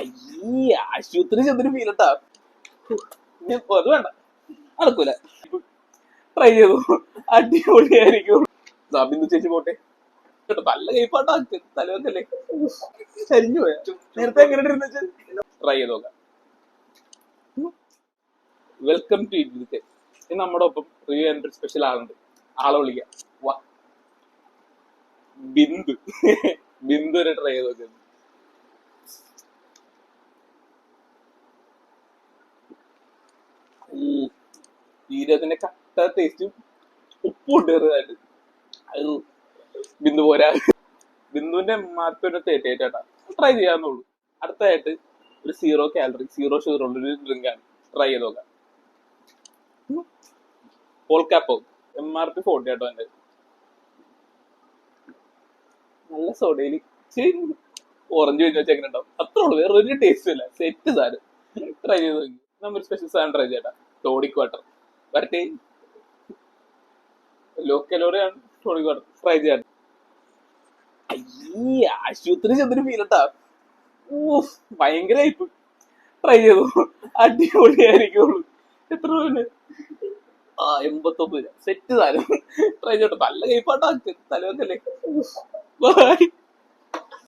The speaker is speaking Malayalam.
അയ്യേ ആശുപത്രി ചെന്നൊരു ഫീലട്ടാ. അത് വേണ്ട, നടക്കൂല. ട്രൈ ചെയ്തു, അടിപൊളിയായിരിക്കും. ബിന്ദു ചേച്ചി പോട്ടെ കേട്ടോ, നല്ല കൈപ്പാട്ടാ. തലവെക്കല്ലേ, ചരിഞ്ഞു പോയ. നേരത്തെ എങ്ങനെ ഇരുന്ന് ട്രൈ ചെയ്ത് നോക്കാം. വെൽക്കം ടു ഇതിത്തെ. നമ്മുടെ ഒപ്പം റിവ്യൂ ആൻഡ് സ്പെഷ്യൽ ആളുണ്ട്. ആളെ വിളിക്കാം, വാ. ബിന്ദു. ബിന്ദു വരെ ട്രൈ ചെയ്ത് നോക്കുന്നത്. ജീരകത്തിന്റെ കട്ട ടേസ്റ്റും ഉപ്പും ഉണ്ട്. അത് ബിന്ദു പോരാ. ബിന്ദുവിന്റെ മാർക്കൊരു 38 ആട്ടാ. ട്രൈ ചെയ്യാന്നുള്ളൂ. അടുത്തതായിട്ട് ഒരു 0 കാലറി 0 ഷുഗർ ഉള്ള ഒരു ഡ്രിങ്ക് ആണ്. ട്രൈ ചെയ്ത് നോക്കാം. പോൾക്കാപ്പോ MRP 40 ആട്ടോ എന്റെ. നല്ല സോഡയില് ഓറഞ്ച് കഴിഞ്ഞ് വെച്ചാൽ എങ്ങനെ ഉണ്ടാവും, അത്രേ ഉള്ളൂ. വേറെ ഒരു ടേസ്റ്റും ഇല്ല. സെറ്റ് സാധനം. ട്രൈ ചെയ്ത് നോക്കി. നമ്മൾ സ്പെഷ്യൽ സാധനം ട്രൈ ചെയ്യട്ടാ. ടോണിക് വാട്ടർ വരട്ടെ. ലോ കലോറിയാണ് ടോണിക് വാട്ടർ. ട്രൈ ചെയ്യാൻ. അയ്യേ ആശുപത്രി ചെന്നൊരു ഫീലട്ടാ. ഭയങ്കരമായിട്ട് ട്രൈ ചെയ്തു, അടിപൊളിയായിരിക്കുള്ളൂ. എത്ര രൂപ? 89 സെറ്റ് സാധനം. ട്രൈ ചെയ്തോ, നല്ല കൈപ്പാട്ടാ. തലവെക്കല്ലേ. ബൈ.